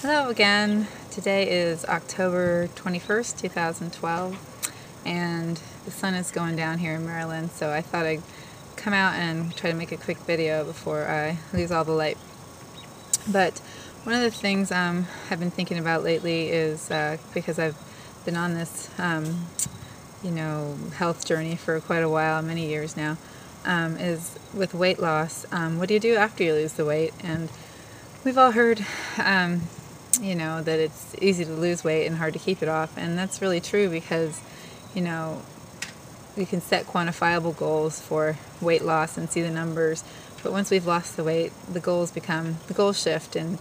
Hello again. Today is October 21st, 2012, and the sun is going down here in Maryland, so I thought I'd come out and try to make a quick video before I lose all the light. But one of the things I've been thinking about lately is because I've been on this health journey for quite a while, many years now, is with weight loss. What do you do after you lose the weight? And we've all heard that it's easy to lose weight and hard to keep it off, and that's really true because we can set quantifiable goals for weight loss and see the numbers, but once we've lost the weight, the goals shift, and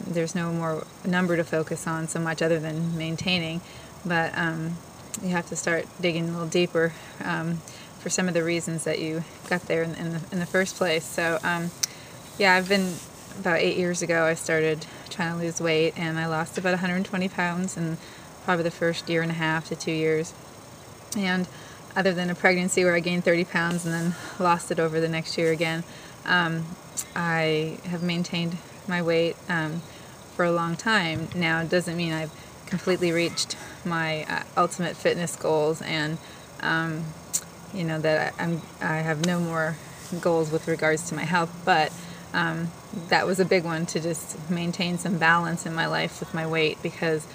there's no more number to focus on so much other than maintaining, but you have to start digging a little deeper for some of the reasons that you got there in the first place. So about 8 years ago, I started trying to lose weight, and I lost about 120 pounds in probably the first year and a half to 2 years. And other than a pregnancy where I gained 30 pounds and then lost it over the next year again, I have maintained my weight for a long time. Now, it doesn't mean I've completely reached my ultimate fitness goals, and that I have no more goals with regards to my health, but that was a big one, to just maintain some balance in my life with my weight, because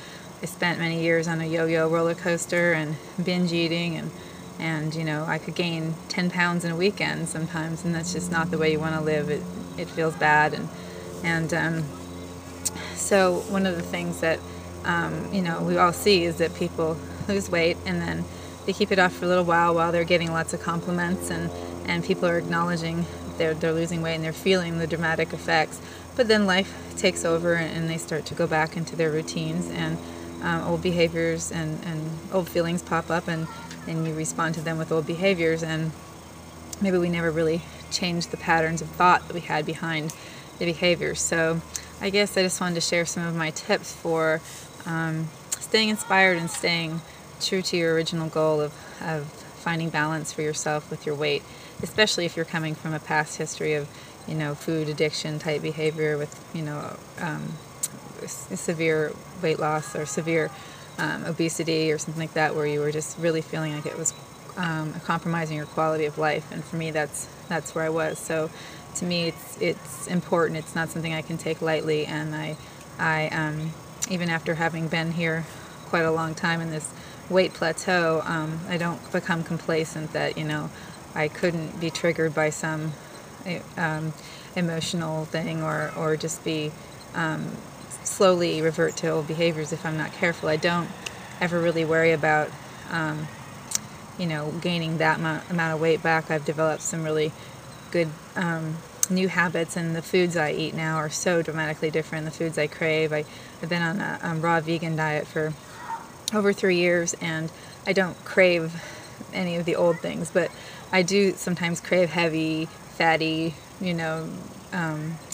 I spent many years on a yo-yo roller coaster and binge eating, and I could gain 10 pounds in a weekend sometimes, and that's just not the way you want to live. It feels bad, and so one of the things that we all see is that people lose weight and then they keep it off for a little while they're getting lots of compliments, and people are acknowledging they're losing weight and they're feeling the dramatic effects, but then life takes over and they start to go back into their routines, and old behaviors and old feelings pop up, and you respond to them with old behaviors, and maybe we never really changed the patterns of thought that we had behind the behaviors. So I guess I just wanted to share some of my tips for staying inspired and staying true to your original goal of finding balance for yourself with your weight, especially if you're coming from a past history of food addiction type behavior with severe weight loss or severe obesity or something like that, where you were just really feeling like it was compromising your quality of life. And for me, that's where I was. So to me, it's important. It's not something I can take lightly, and I even after having been here quite a long time in this weight plateau, I don't become complacent that I couldn't be triggered by some emotional thing, or just be slowly revert to old behaviors if I'm not careful. I don't ever really worry about gaining that amount of weight back. I've developed some really good new habits, and the foods I eat now are so dramatically different. The foods I crave. I've been on a raw vegan diet for over 3 years, and I don't crave any of the old things, but I do sometimes crave heavy, fatty,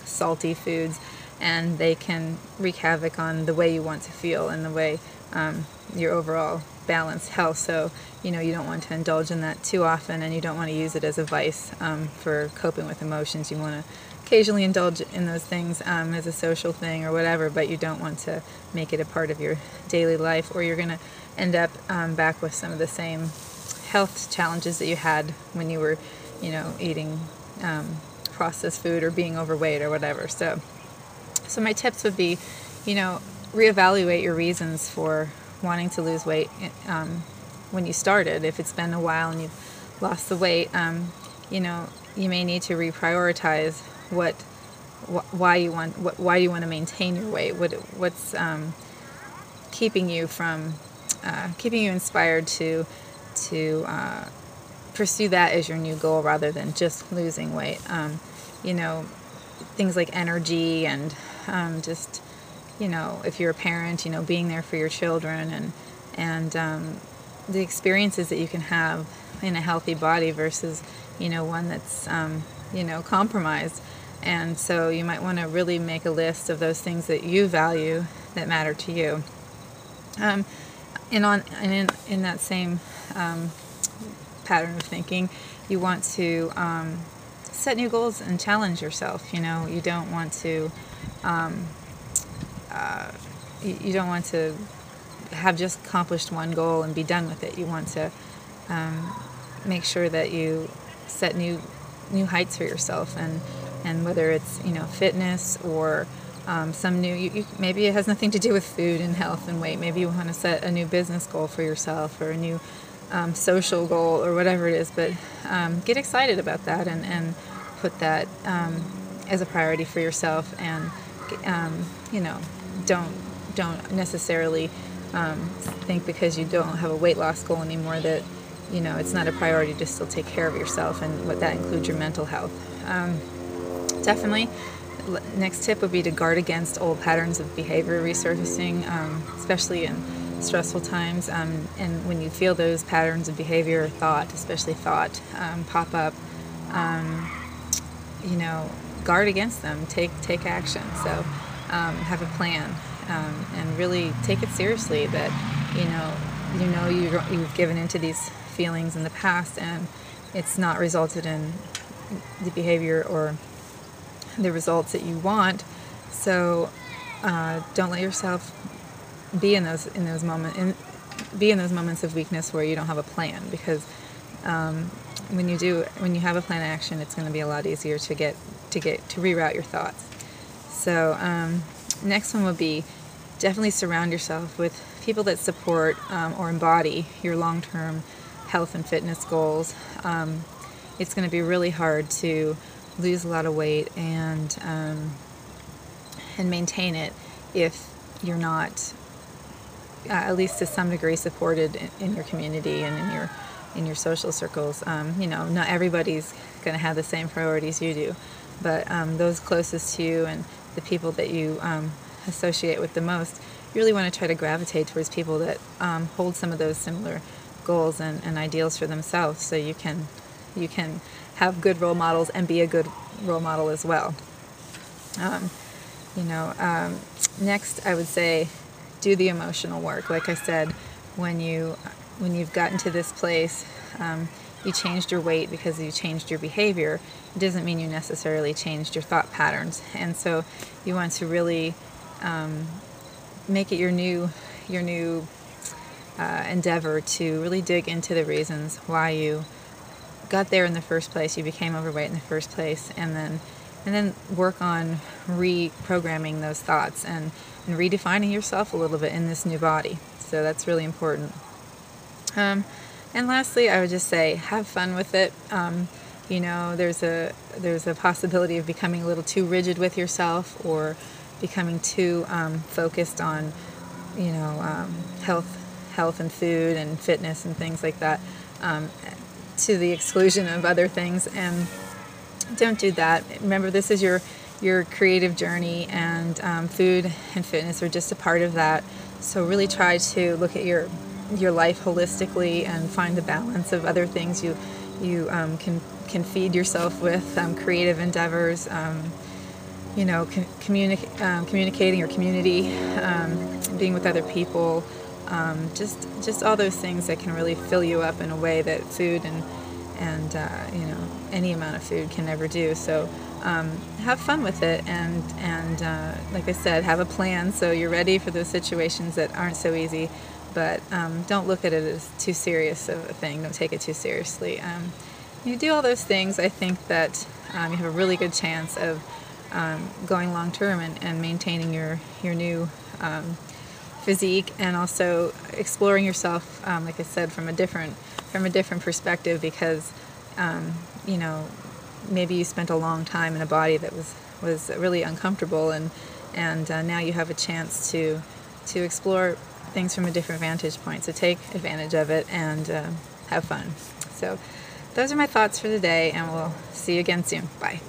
salty foods, and they can wreak havoc on the way you want to feel and the way your overall balanced health. So you don't want to indulge in that too often, and you don't want to use it as a vice for coping with emotions. You want to occasionally indulge in those things as a social thing or whatever, but you don't want to make it a part of your daily life, or you're going to end up back with some of the same health challenges that you had when you were eating processed food or being overweight or whatever. So my tips would be, reevaluate your reasons for wanting to lose weight when you started. If it's been a while and you've lost the weight, you may need to reprioritize why you want to maintain your weight. What's keeping you inspired to pursue that as your new goal rather than just losing weight. Things like energy and just if you're a parent, being there for your children, and the experiences that you can have in a healthy body versus one that's compromised. And so you might want to really make a list of those things that you value that matter to you. And in that same pattern of thinking, you want to set new goals and challenge yourself. You don't want to you don't want to have just accomplished one goal and be done with it. You want to make sure that you set new heights for yourself, and whether it's fitness or some new maybe it has nothing to do with food and health and weight. Maybe you want to set a new business goal for yourself, or a new social goal, or whatever it is. But get excited about that, and put that as a priority for yourself, and don't necessarily think because you don't have a weight loss goal anymore that it's not a priority to still take care of yourself, and what that includes your mental health. Definitely, next tip would be to guard against old patterns of behavior resurfacing, especially in stressful times. And when you feel those patterns of behavior or thought, especially thought, pop up, guard against them. Take action. So have a plan, and really take it seriously that you've given into these feelings in the past, and it's not resulted in the behavior or the results that you want. So don't let yourself be in those moments of weakness where you don't have a plan, because when you have a plan of action, it's going to be a lot easier to reroute your thoughts. So next one would be definitely surround yourself with people that support or embody your long-term health and fitness goals. It's going to be really hard to lose a lot of weight and maintain it if you're not at least to some degree supported in your community and in your social circles. Not everybody's going to have the same priorities you do, but those closest to you and the people that you associate with the most, you really want to try to gravitate towards people that hold some of those similar goals and ideals for themselves, so you can have good role models and be a good role model as well. Next, I would say do the emotional work. Like I said, when you've gotten to this place, you changed your weight because you changed your behavior. It doesn't mean you necessarily changed your thought patterns, and so you want to really make it your new endeavor to really dig into the reasons why you got there in the first place, you became overweight in the first place, and then work on reprogramming those thoughts and redefining yourself a little bit in this new body. So that's really important. And lastly, I would just say have fun with it. There's a possibility of becoming a little too rigid with yourself, or becoming too focused on health and food and fitness and things like that, to the exclusion of other things. And don't do that. Remember, this is your creative journey, and food and fitness are just a part of that. So really try to look at your life holistically and find the balance of other things you can feed yourself with, creative endeavors, communicating your community, being with other people, just all those things that can really fill you up in a way that food and any amount of food can never do. So have fun with it, and like I said, have a plan so you're ready for those situations that aren't so easy. But don't look at it as too serious of a thing. Don't take it too seriously. You do all those things, I think that you have a really good chance of going long term and maintaining your new physique, and also exploring yourself, like I said, from a different perspective, because maybe you spent a long time in a body that was really uncomfortable, and now you have a chance to explore things from a different vantage point. So take advantage of it and have fun. So those are my thoughts for today, and we'll see you again soon. Bye.